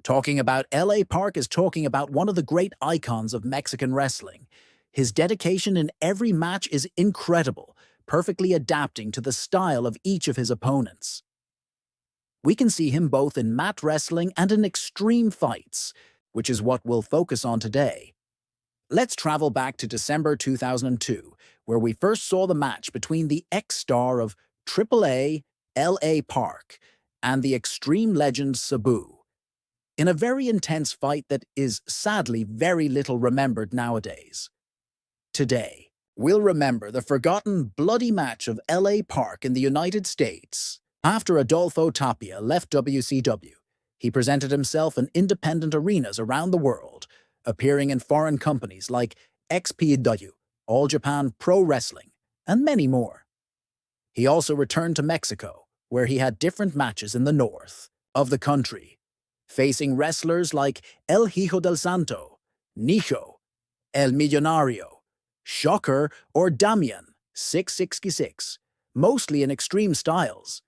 Talking about L.A. Park is talking about one of the great icons of Mexican wrestling. His dedication in every match is incredible, perfectly adapting to the style of each of his opponents. We can see him both in mat wrestling and in extreme fights, which is what we'll focus on today. Let's travel back to December 2002, where we first saw the match between the ex-star of AAA, L.A. Park, and the extreme legend Sabu, in a very intense fight that is sadly very little remembered nowadays. Today, we'll remember the forgotten bloody match of L.A. Park in the United States. After Adolfo Tapia left WCW, he presented himself in independent arenas around the world, appearing in foreign companies like XPW, All Japan Pro Wrestling, and many more. He also returned to Mexico, where he had different matches in the north of the country, facing wrestlers like El Hijo del Santo, Nicho, El Millonario, Shocker, or Damian 666, mostly in extreme styles.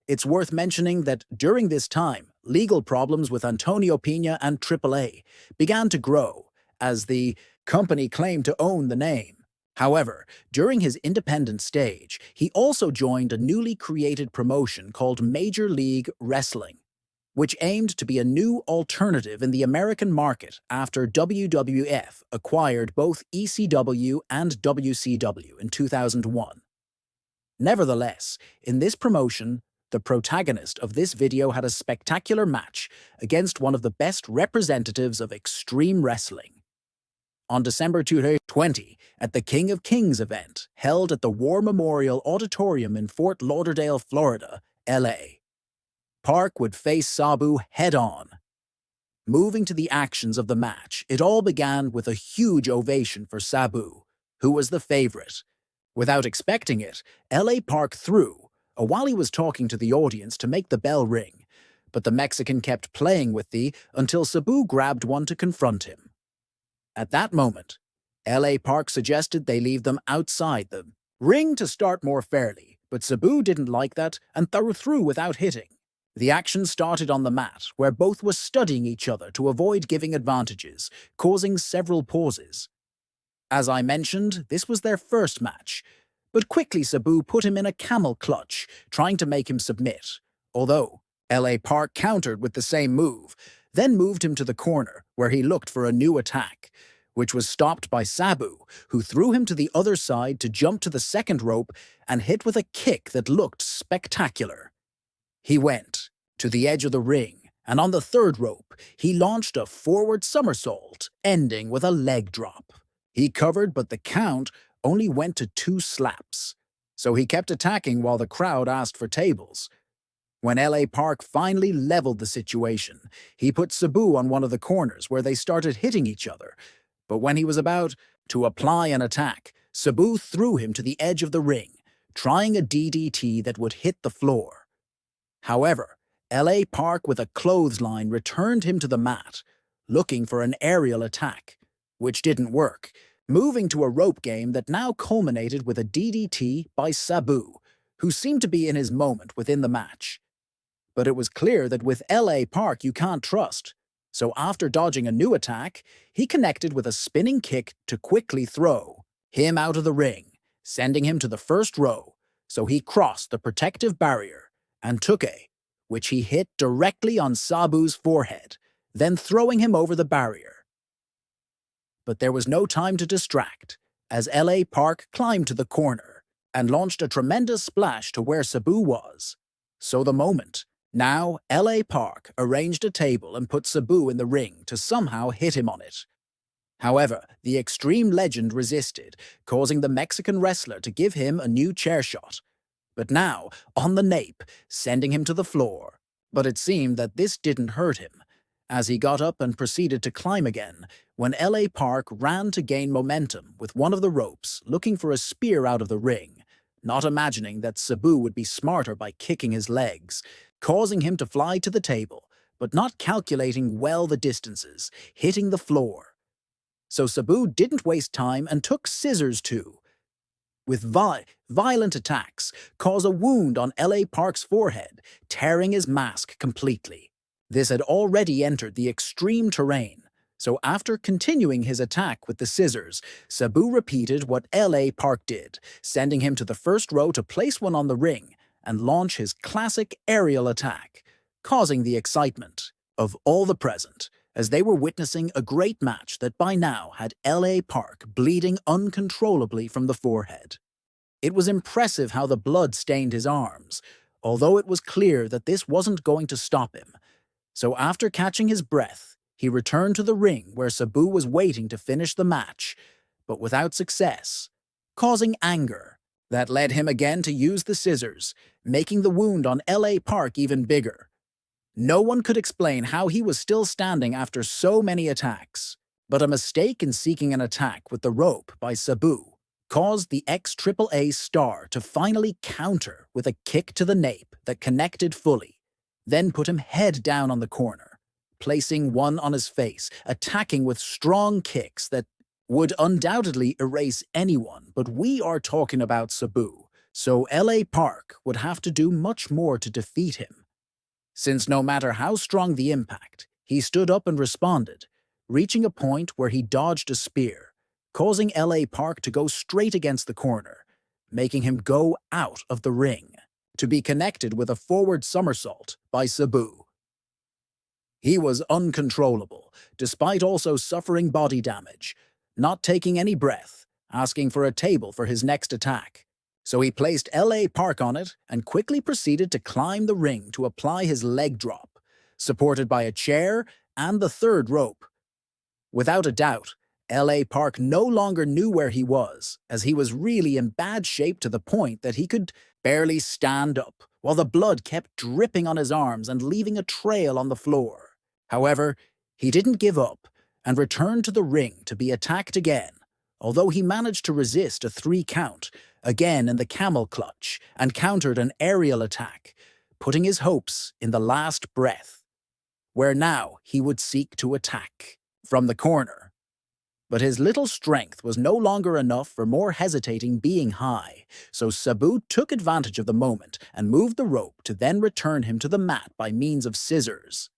It's worth mentioning that during this time, legal problems with Antonio Pena and AAA began to grow, as the company claimed to own the name. However, during his independent stage, he also joined a newly created promotion called Major League Wrestling, which aimed to be a new alternative in the American market after WWF acquired both ECW and WCW in 2001. Nevertheless, in this promotion, the protagonist of this video had a spectacular match against one of the best representatives of extreme wrestling. On December 2020, at the King of Kings event held at the War Memorial Auditorium in Fort Lauderdale, Florida, LA, Park would face Sabu head-on. Moving to the actions of the match, it all began with a huge ovation for Sabu, who was the favorite. Without expecting it, L.A. Park threw, while he was talking to the audience to make the bell ring, but the Mexican kept playing with until Sabu grabbed one to confront him. At that moment, L.A. Park suggested they leave them outside the ring to start more fairly, but Sabu didn't like that and threw without hitting. The action started on the mat, where both were studying each other to avoid giving advantages, causing several pauses. As I mentioned, this was their first match, but quickly Sabu put him in a camel clutch, trying to make him submit, although L.A. Park countered with the same move, then moved him to the corner, where he looked for a new attack, which was stopped by Sabu, who threw him to the other side to jump to the second rope and hit with a kick that looked spectacular. He went to the edge of the ring, and on the third rope, he launched a forward somersault, ending with a leg drop. He covered, but the count only went to 2 slaps, so he kept attacking while the crowd asked for tables. When L.A. Park finally leveled the situation, he put Sabu on one of the corners where they started hitting each other, but when he was about to apply an attack, Sabu threw him to the edge of the ring, trying a DDT that would hit the floor. However, L.A. Park with a clothesline returned him to the mat, looking for an aerial attack, which didn't work, moving to a rope game that now culminated with a DDT by Sabu, who seemed to be in his moment within the match. But it was clear that with L.A. Park you can't trust, so after dodging a new attack, he connected with a spinning kick to quickly throw him out of the ring, sending him to the first row, so he crossed the protective barrier and took which he hit directly on Sabu's forehead, then throwing him over the barrier. But there was no time to distract, as L.A. Park climbed to the corner and launched a tremendous splash to where Sabu was. So the moment. Now, L.A. Park arranged a table and put Sabu in the ring to somehow hit him on it. However, the extreme legend resisted, causing the Mexican wrestler to give him a new chair shot, but now on the nape, sending him to the floor. But it seemed that this didn't hurt him, as he got up and proceeded to climb again, when L.A. Park ran to gain momentum with one of the ropes, looking for a spear out of the ring, not imagining that Sabu would be smarter by kicking his legs, causing him to fly to the table, but not calculating well the distances, hitting the floor. So Sabu didn't waste time and took scissors with violent attacks, cause a wound on L.A. Park's forehead, tearing his mask completely. This had already entered the extreme terrain, so after continuing his attack with the scissors, Sabu repeated what L.A. Park did, sending him to the first row to place one on the ring and launch his classic aerial attack, causing the excitement of all the present, as they were witnessing a great match that by now had L.A. Park bleeding uncontrollably from the forehead. It was impressive how the blood stained his arms, although it was clear that this wasn't going to stop him. So after catching his breath, he returned to the ring where Sabu was waiting to finish the match, but without success, causing anger. That led him again to use the scissors, making the wound on L.A. Park even bigger. No one could explain how he was still standing after so many attacks, but a mistake in seeking an attack with the rope by Sabu caused the ex-AAA star to finally counter with a kick to the nape that connected fully, then put him head down on the corner, placing one on his face, attacking with strong kicks that would undoubtedly erase anyone, but we are talking about Sabu, so L.A. Park would have to do much more to defeat him. Since no matter how strong the impact, he stood up and responded, reaching a point where he dodged a spear, causing L.A. Park to go straight against the corner, making him go out of the ring, to be connected with a forward somersault by Sabu. He was uncontrollable, despite also suffering body damage, not taking any breath, asking for a table for his next attack. So he placed L.A. Park on it and quickly proceeded to climb the ring to apply his leg drop, supported by a chair and the third rope. Without a doubt, L.A. Park no longer knew where he was, as he was really in bad shape to the point that he could barely stand up, while the blood kept dripping on his arms and leaving a trail on the floor. However, he didn't give up and returned to the ring to be attacked again, although he managed to resist a 3 count, again in the camel clutch, and countered an aerial attack, putting his hopes in the last breath, where now he would seek to attack from the corner. But his little strength was no longer enough for more hesitating being high, so Sabu took advantage of the moment and moved the rope to then return him to the mat by means of scissors.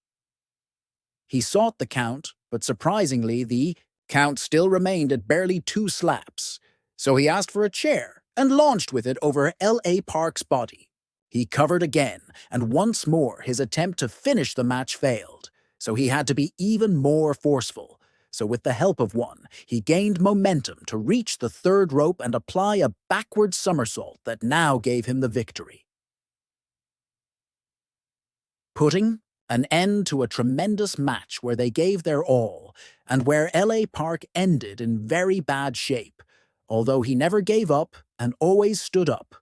He sought the count, but surprisingly the count still remained at barely 2 slaps, so he asked for a chair and launched with it over L.A. Park's body. He covered again, and once more his attempt to finish the match failed, so he had to be even more forceful. So with the help of one, he gained momentum to reach the third rope and apply a backward somersault that now gave him the victory, putting an end to a tremendous match where they gave their all, and where L.A. Park ended in very bad shape, although he never gave up and always stood up.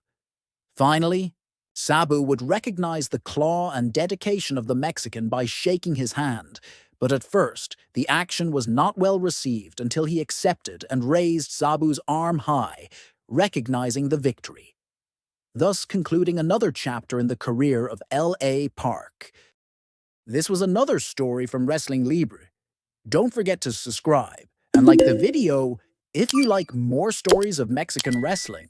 Finally, Sabu would recognize the claw and dedication of the Mexican by shaking his hand, but at first, the action was not well received until he accepted and raised Sabu's arm high, recognizing the victory, thus concluding another chapter in the career of L.A. Park. This was another story from Wrestling Libre. Don't forget to subscribe and like the video if you like more stories of Mexican wrestling.